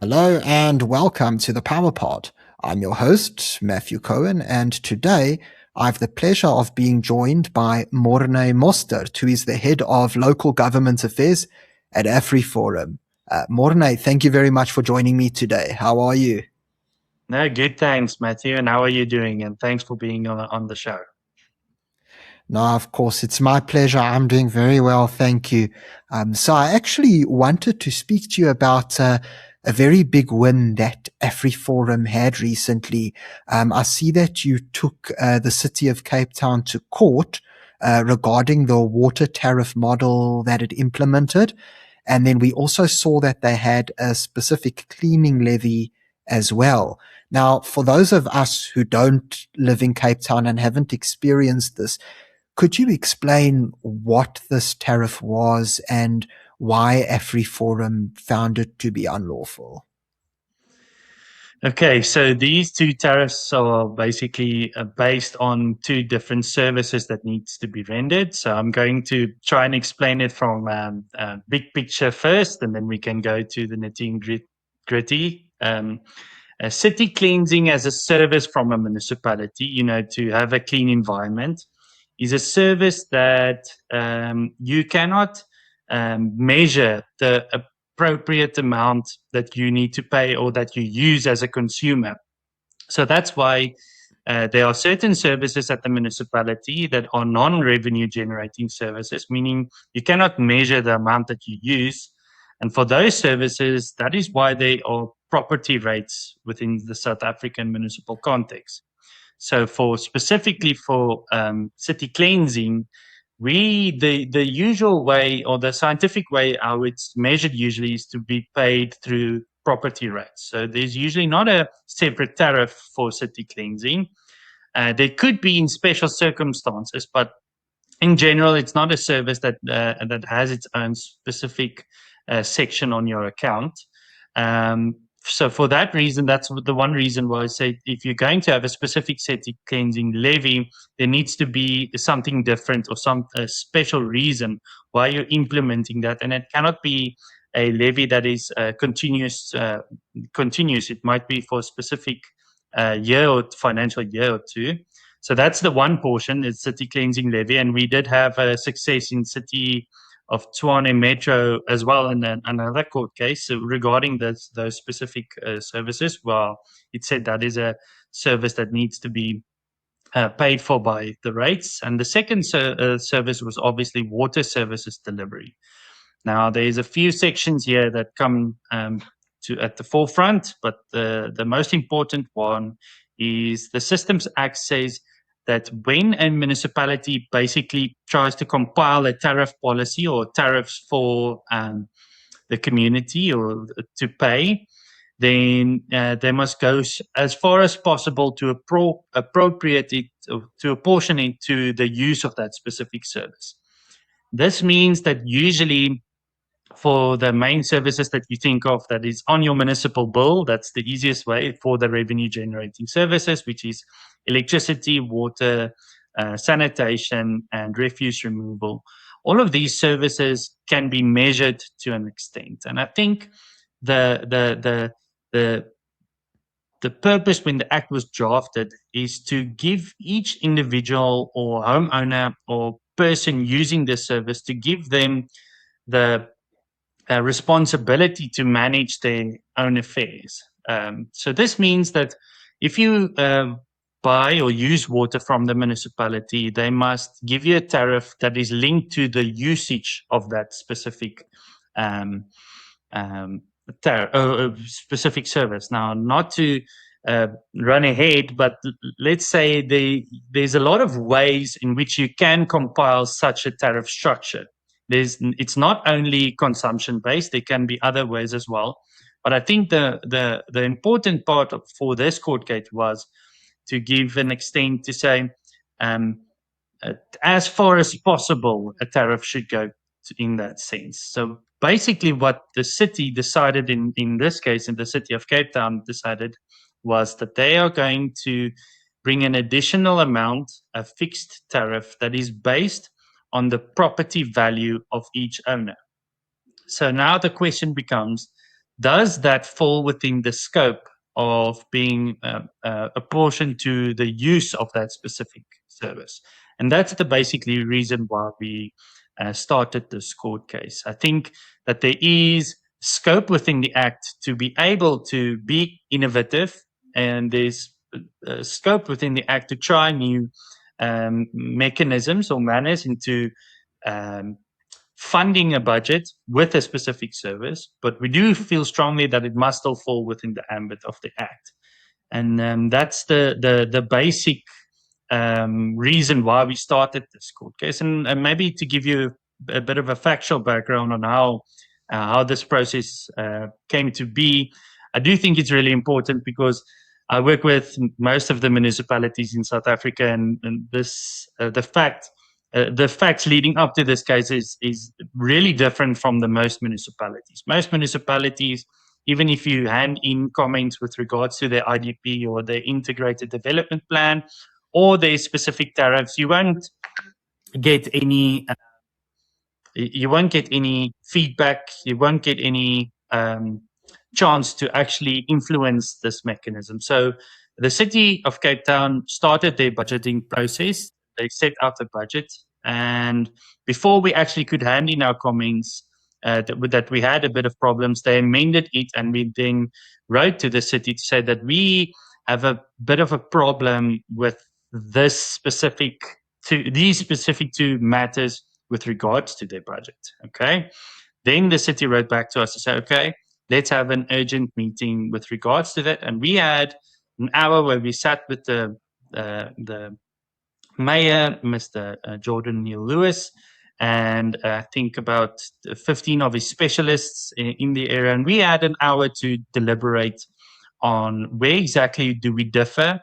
Hello and welcome to the Power Pod. I'm your host, Matthew Cohen, and today I have the pleasure of being joined by Morné Mostert, who is the head of local government affairs at AfriForum. Morné, thank you very much for joining me today. How are you? No, good. Thanks, Matthew. And how are you doing? And thanks for being on the show. No, of course, it's my pleasure. I'm doing very well, thank you. So I actually wanted to speak to you about a very big win that AfriForum had recently. I see that you took the city of Cape Town to court regarding the water tariff model that it implemented. And then we also saw that they had a specific cleaning levy as well. Now, for those of us who don't live in Cape Town and haven't experienced this, could you explain what this tariff was and why AfriForum found it to be unlawful? Okay, so these two tariffs are basically based on two different services that needs to be rendered. So I'm going to try and explain it from big picture first, and then we can go to the nitty-gritty. A city cleansing as a service from a municipality, to have a clean environment, is a service that you cannot measure the appropriate amount that you need to pay or that you use as a consumer. So that's why there are certain services at the municipality that are non-revenue generating services, meaning you cannot measure the amount that you use. And for those services, that is why they are property rates within the South African municipal context. So for specifically for city cleansing, the usual way or the scientific way how it's measured usually is to be paid through property rates. So there's usually not a separate tariff for city cleansing. There could be in special circumstances, but in general, it's not a service that has its own specific section on your account. So for that reason, that's the one reason why I say if you're going to have a specific city cleansing levy, there needs to be something different or some special reason why you're implementing that, and it cannot be a levy that is continuous. Continuous. It might be for a specific year or financial year or two. So that's the one portion, is city cleansing levy, and we did have a success in city of Tshwane Metro as well in another court case regarding those specific services. Well, it said that is a service that needs to be paid for by the rates. And the second service was obviously water services delivery. Now, there's a few sections here that come to at the forefront, but the most important one is the Systems Act says that when a municipality basically tries to compile a tariff policy or tariffs for the community or to pay, then they must go as far as possible to appropriate it, to apportion it to the use of that specific service. This means that usually for the main services that you think of that is on your municipal bill, that's the easiest way for the revenue generating services, which is electricity, water, sanitation, and refuse removal. All of these services can be measured to an extent. And I think the the the the the purpose when the act was drafted is to give each individual or homeowner or person using this service, to give them the responsibility to manage their own affairs. So this means that if you buy or use water from the municipality, they must give you a tariff that is linked to the usage of that specific um, um, specific service. Now, not to run ahead, but let's say there's a lot of ways in which you can compile such a tariff structure. It's not only consumption based; there can be other ways as well. But I think the important part for this court case was to give an extent to say, um, as far as possible, a tariff should go in that sense. So basically, what the city decided in this case, in the city of Cape Town, decided was that they are going to bring an additional amount, a fixed tariff that is based on the property value of each owner. So now the question becomes does that fall within the scope of being apportioned to the use of that specific service? And that's the basically reason why we started this court case. I think that there is scope within the Act to be able to be innovative, and there's scope within the Act to try new mechanisms or manners into um, funding a budget with a specific service, but we do feel strongly that it must still fall within the ambit of the Act. And that's the basic reason why we started this court case. And maybe to give you a bit of a factual background on how this process came to be, I do think it's really important because I work with most of the municipalities in South Africa, and this the facts leading up to this case is really different from the most municipalities. Most municipalities, even if you hand in comments with regards to their IDP or their integrated development plan or their specific tariffs, you won't get any feedback. You won't get any chance to actually influence this mechanism. So the city of Cape Town started their budgeting process. They set out the budget, and before we actually could hand in our comments, that we had a bit of problems, they amended it, and we then wrote to the city to say that we have a bit of a problem with these specific two matters with regards to their budget. Okay. Then the city wrote back to us to say, okay, let's have an urgent meeting with regards to that. And we had an hour where we sat with the mayor, Mr. Jordan Neil Lewis, and I think about 15 of his specialists in the area. And we had an hour to deliberate on where exactly do we differ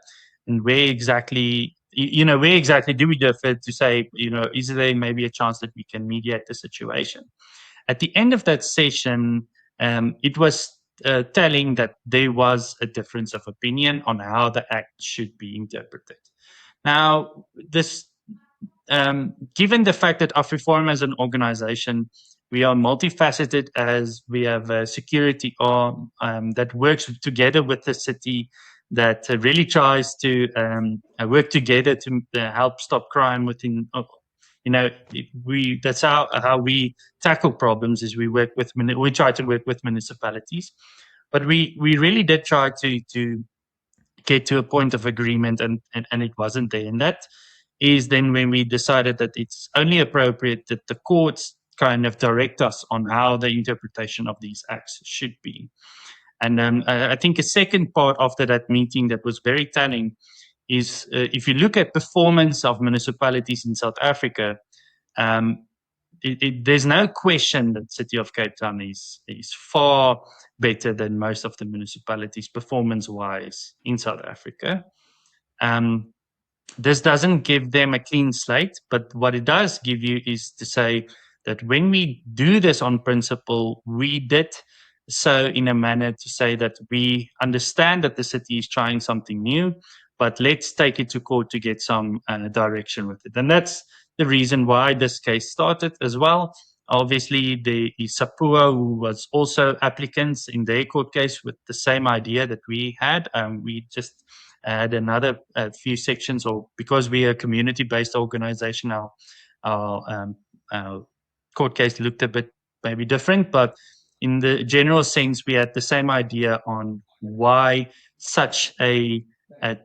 and where exactly do we differ to say, is there maybe a chance that we can mediate the situation? At the end of that session, it was telling that there was a difference of opinion on how the Act should be interpreted. Now, this, given the fact that AfriForum as an organization, we are multifaceted, as we have a security arm that works together with the city, that really tries to work together to help stop crime within. That's how we tackle problems. Is we try to work with municipalities, but we really did try to get to a point of agreement, and it wasn't there. And that is then when we decided that it's only appropriate that the courts kind of direct us on how the interpretation of these acts should be. And I think a second part after that meeting that was very telling is if you look at performance of municipalities in South Africa, there's no question that City of Cape Town is far better than most of the municipalities performance-wise in South Africa. This doesn't give them a clean slate, but what it does give you is to say that when we do this on principle, we did so in a manner to say that we understand that the city is trying something new, but let's take it to court to get some direction with it. And that's the reason why this case started as well. Obviously, the SAPUA, who was also applicants in their court case with the same idea that we had, we just add another few sections, or because we are a community-based organization, our court case looked a bit maybe different, but in the general sense, we had the same idea on why such a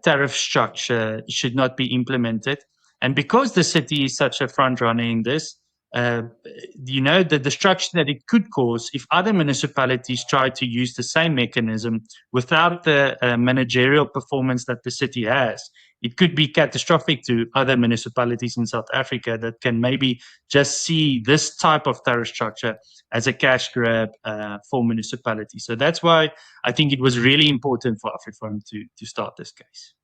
tariff structure should not be implemented. And because the city is such a front runner in this, the destruction that it could cause if other municipalities try to use the same mechanism without the managerial performance that the city has, it could be catastrophic to other municipalities in South Africa that can maybe just see this type of tariff structure as a cash grab for municipalities. So that's why I think it was really important for AfriForum to start this case.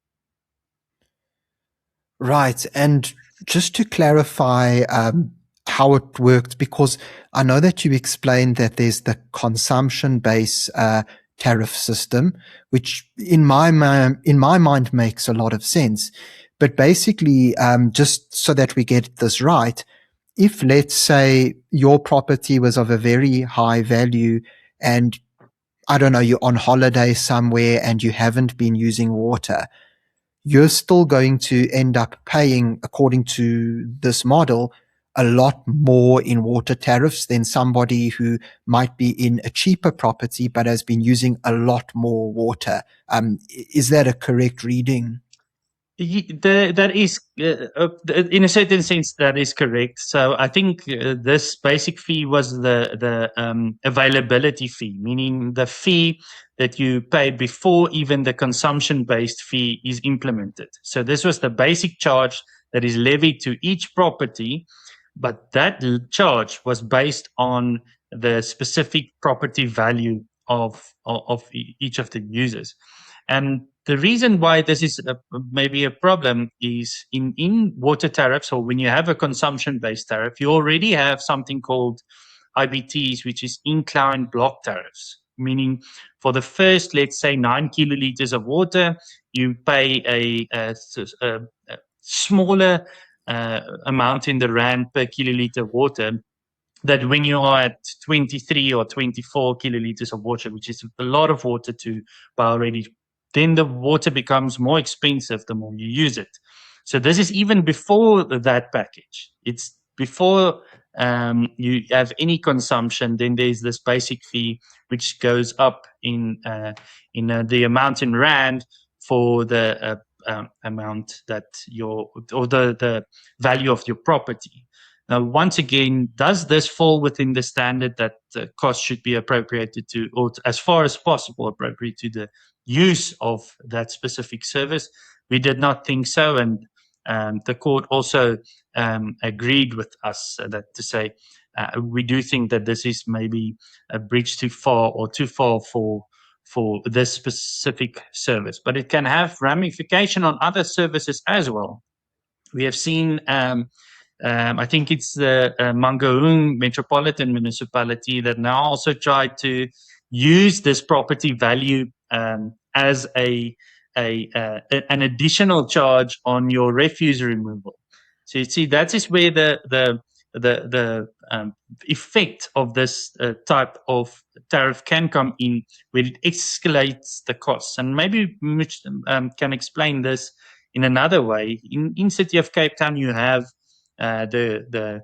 Right. And just to clarify how it worked, because I know that you explained that there's the consumption-based tariff system, which in my mind makes a lot of sense. But basically, just so that we get this right, if, let's say, your property was of a very high value and I don't know, you're on holiday somewhere and you haven't been using water, you're still going to end up paying, according to this model, a lot more in water tariffs than somebody who might be in a cheaper property but has been using a lot more water. Is that a correct reading? That is, in a certain sense, that is correct. So I think this basic fee was the availability fee, meaning the fee that you pay before even the consumption-based fee is implemented. So this was the basic charge that is levied to each property, but that charge was based on the specific property value of each of the users. And the reason why this is maybe a problem is in water tariffs, or when you have a consumption-based tariff, you already have something called IBTs, which is inclined block tariffs, meaning for the first, let's say, 9 kiloliters of water, you pay a smaller amount in the rand per kiloliter water, that when you are at 23 or 24 kiloliters of water, which is a lot of water to buy already, then the water becomes more expensive the more you use it. So this is even before that package. It's before you have any consumption. Then there's this basic fee which goes up in the amount in rand for the amount that the value of your property. Now, once again, does this fall within the standard that the cost should be appropriated to, or as far as possible, appropriate to the use of that specific service? We did not think so, and the court also agreed with us that to say we do think that this is maybe a bridge too far or too far for this specific service, but it can have ramification on other services as well. We have seen I think it's the Mangaung Metropolitan Municipality that now also tried to use this property value as an additional charge on your refuse removal. So you see, that is where the effect of this type of tariff can come in, where it escalates the costs. And maybe Mitch can explain this in another way. In City of Cape Town, you have the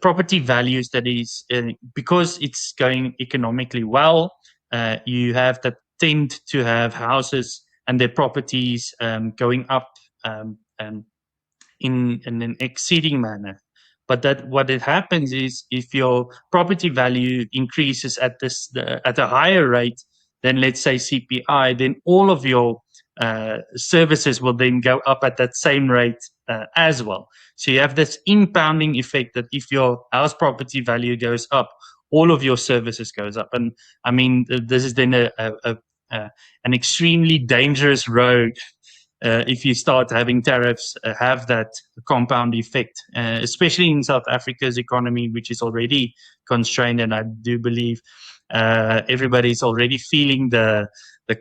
property values that is because it's going economically well. You have that tend to have houses and their properties going up in an exceeding manner. But that what it happens is if your property value increases at a higher rate than, let's say, CPI, then all of your services will then go up at that same rate as well. So you have this impounding effect that if your house property value goes up, all of your services goes up. And I mean, this is then an extremely dangerous road if you start having tariffs have that compound effect, especially in South Africa's economy, which is already constrained. And I do believe everybody's already feeling the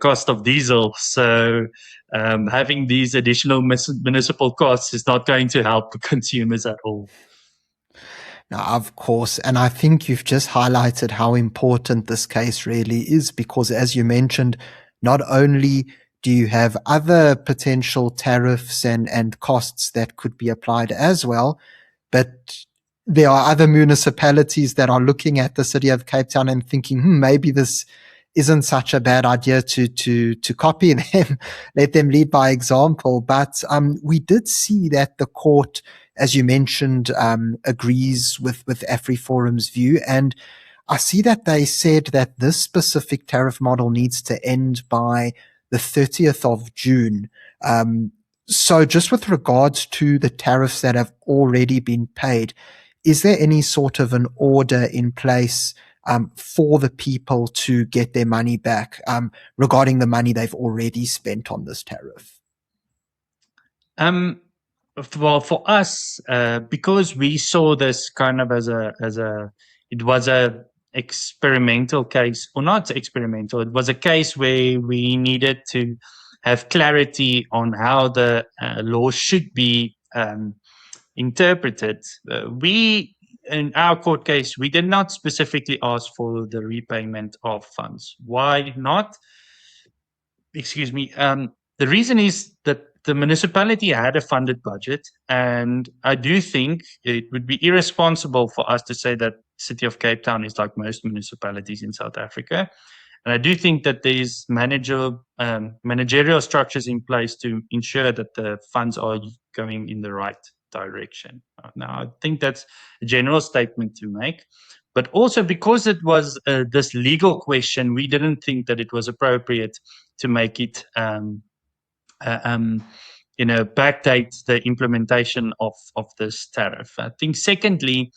cost of diesel. So having these additional municipal costs is not going to help consumers at all. Now, of course, and I think you've just highlighted how important this case really is, because as you mentioned, not only do you have other potential tariffs and costs that could be applied as well, but there are other municipalities that are looking at the city of Cape Town and thinking, maybe this isn't such a bad idea to copy them, let them lead by example. But we did see that the court, as you mentioned, agrees with AfriForum's view. And I see that they said that this specific tariff model needs to end by the 30th of June. So just with regards to the tariffs that have already been paid, is there any sort of an order in place for the people to get their money back regarding the money they've already spent on this tariff? Well, for us, because we saw this kind of as it was a experimental case, or not experimental, it was a case where we needed to have clarity on how the law should be interpreted. We in our court case, we did not specifically ask for the repayment of funds. Why not? Excuse me. The reason is that the municipality had a funded budget, and I do think it would be irresponsible for us to say that City of Cape Town is like most municipalities in South Africa. And I do think that there's managerial structures in place to ensure that the funds are going in the right direction. Now, I think that's a general statement to make. But also because it was this legal question, we didn't think that it was appropriate to make it, backdate the implementation of this tariff. I think secondly,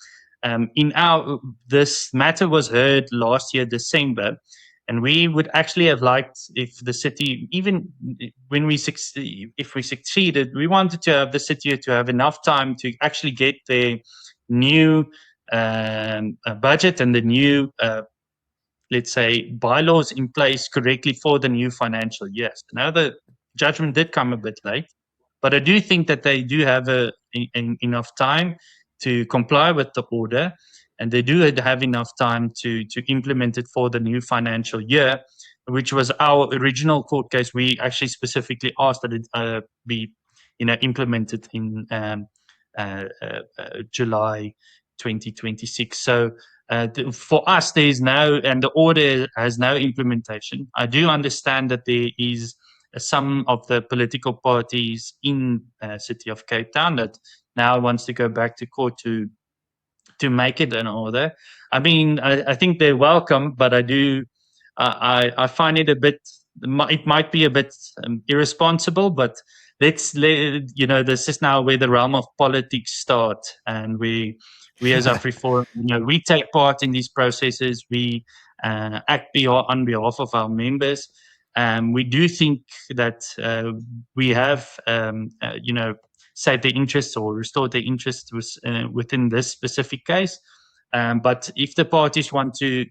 this matter was heard last year, December, and we would actually have liked if the city, even when if we succeeded, we wanted to have the city to have enough time to actually get their new budget and the new, let's say, bylaws in place correctly for the new financial year. Now the judgment did come a bit late, but I do think that they do have enough time to comply with the order, and they do have enough time to implement it for the new financial year, which was our original court case. We actually specifically asked that it be, implemented in July 2026. So for us, there's no, and the order has no implementation. I do understand that there is some of the political parties in City of Cape Town that now wants to go back to court to make it an order. I mean, I think they're welcome, but I find it a bit, it might be a bit irresponsible, but this is now where the realm of politics start, and we as AfriForum, we take part in these processes. We act on behalf of our members. We do think that we have, saved their interests or restored their interests within this specific case. But if the parties want to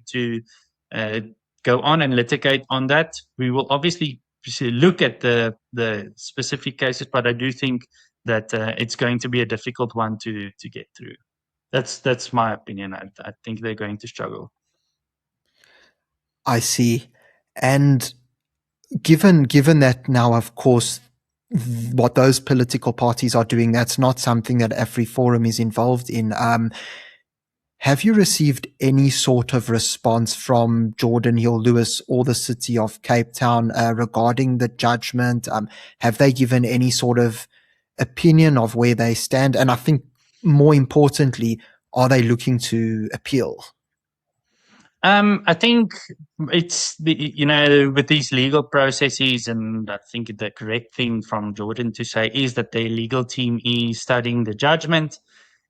go on and litigate on that, we will obviously look at the specific cases. But I do think that it's going to be a difficult one to get through. That's my opinion. I think they're going to struggle. I see. And given that now, of course, what those political parties are doing, that's not something that AfriForum is involved in. Have you received any sort of response from Jordan Hill Lewis or the City of Cape Town regarding the judgment? Have they given any sort of opinion of where they stand? And I think more importantly, are they looking to appeal? I think it's with these legal processes, and I think the correct thing from Jordan to say is that their legal team is studying the judgment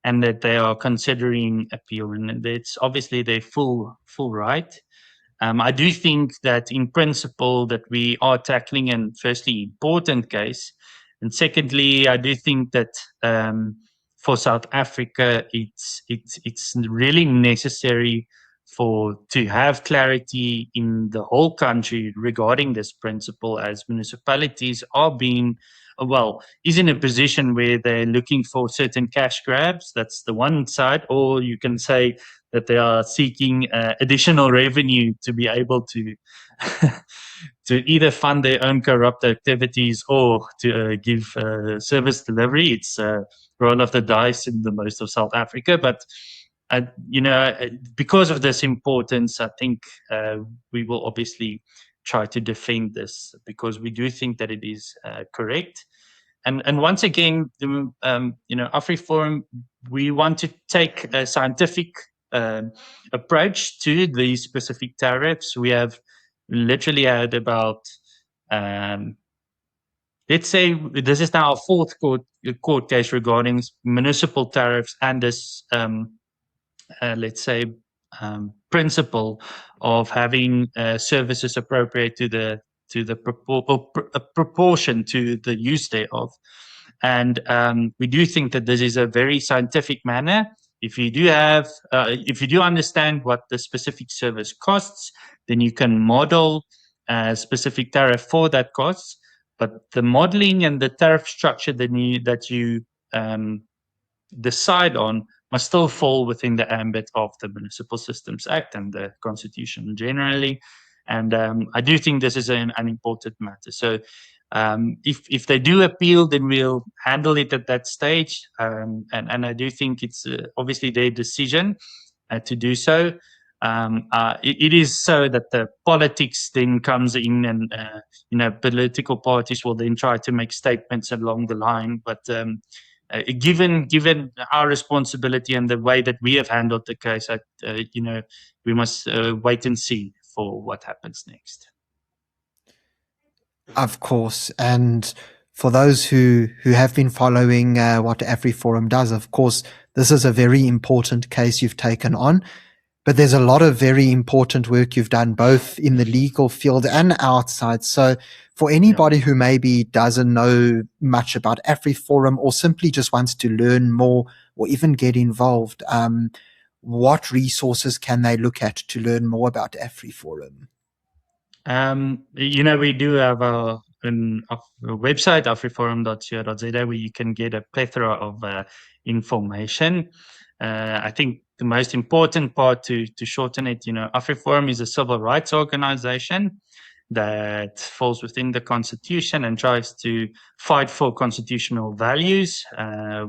and that they are considering appeal, and it's obviously their full right. I do think that in principle that we are tackling a firstly important case, and secondly, I do think that for South Africa, it's really necessary to have clarity in the whole country regarding this principle, as municipalities are is in a position where they're looking for certain cash grabs. That's the one side. Or you can say that they are seeking additional revenue to be able to to either fund their own corrupt activities or to give service delivery. It's a roll of the dice in the most of South Africa, but because of this importance, I think we will obviously try to defend this, because we do think that it is correct. And once again, AfriForum, we want to take a scientific approach to these specific tariffs. We have literally had about, let's say, this is now our fourth court case regarding municipal tariffs and this principle of having services appropriate to the proportion to the use thereof. And we do think that this is a very scientific manner. If you do understand what the specific service costs, then you can model a specific tariff for that cost. But the modeling and the tariff structure that you decide on must still fall within the ambit of the Municipal Systems Act and the Constitution generally. And I do think this is an important matter. So if they do appeal, then we'll handle it at that stage. And I do think it's obviously their decision to do so. It is so that the politics then comes in, and political parties will then try to make statements along the line. But given our responsibility and the way that we have handled the case, we must wait and see for what happens next. Of course, and for those who have been following what AfriForum does, of course, this is a very important case you've taken on. But there's a lot of very important work you've done both in the legal field and outside. So for anybody who maybe doesn't know much about AfriForum or simply just wants to learn more or even get involved, what resources can they look at to learn more about AfriForum? We do have a website, afriforum.co.za, where you can get a plethora of information. I think the most important part, to shorten it, AfriForum is a civil rights organization that falls within the Constitution and tries to fight for constitutional values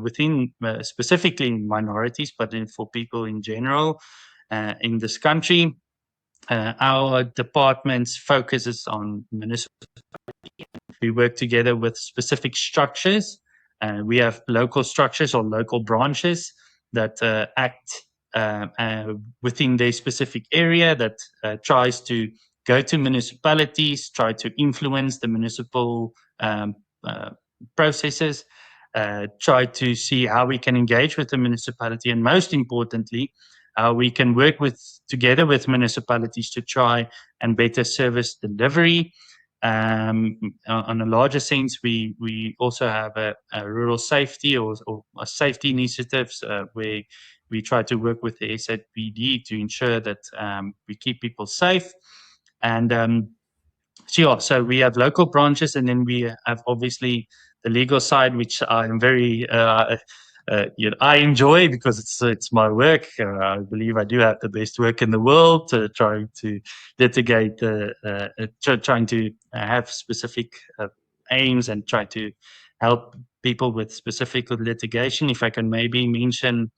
within specifically minorities, but for people in general in this country. Our department's focuses on municipal. We work together with specific structures. We have local structures or local branches that act within their specific area, that tries to go to municipalities, try to influence the municipal processes, try to see how we can engage with the municipality, and most importantly, we can work together with municipalities to try and better service delivery. On a larger sense, we also have a rural safety or safety initiatives where we try to work with the SAPD to ensure that we keep people safe. And so we have local branches, and then we have obviously the legal side, which I'm very I enjoy because it's my work. I believe I do have the best work in the world, trying to litigate, trying to have specific aims and try to help people with specific litigation. If I can maybe mention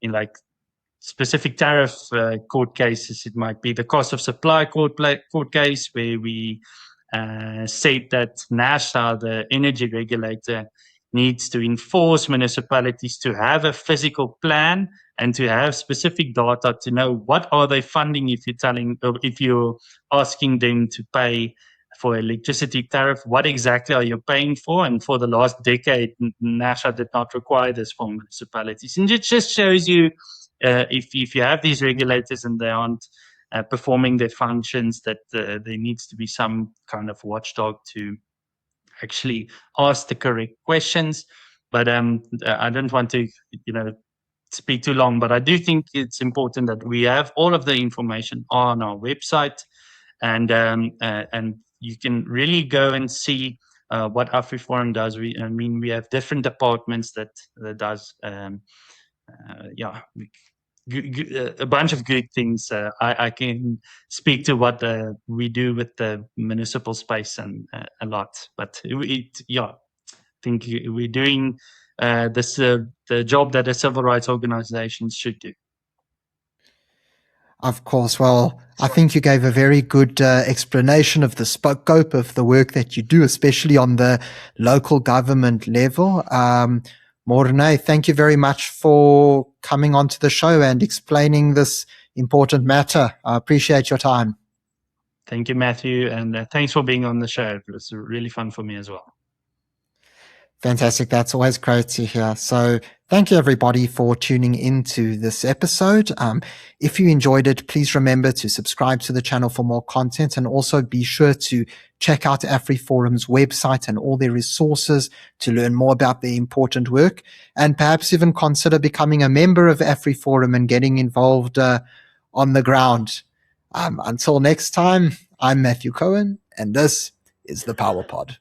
in like specific tariff court cases, it might be the cost of supply court case, where we said that NASA, the energy regulator, needs to enforce municipalities to have a physical plan and to have specific data to know what are they funding if you're asking them to pay for electricity tariff, what exactly are you paying for? And for the last decade, NASA did not require this for municipalities. And it just shows you if you have these regulators and they aren't performing their functions, that there needs to be some kind of watchdog to actually ask the correct questions. But I don't want to, speak too long, but I do think it's important that we have all of the information on our website, and you can really go and see what AfriForum does. We have different departments that does a bunch of good things. I can speak to what we do with the municipal space and a lot, but I think we're doing the job that a civil rights organization should do. Of course. Well, I think you gave a very good explanation of the scope of the work that you do, especially on the local government level. Morné, thank you very much for coming onto the show and explaining this important matter. I appreciate your time. Thank you, Matthew, and thanks for being on the show. It was really fun for me as well. Fantastic. That's always great to hear. So thank you, everybody, for tuning into this episode. If you enjoyed it, please remember to subscribe to the channel for more content, and also be sure to check out AfriForum's website and all their resources to learn more about their important work, and perhaps even consider becoming a member of AfriForum and getting involved on the ground. Until next time, I'm Matthew Cohen, and this is the Power Pod.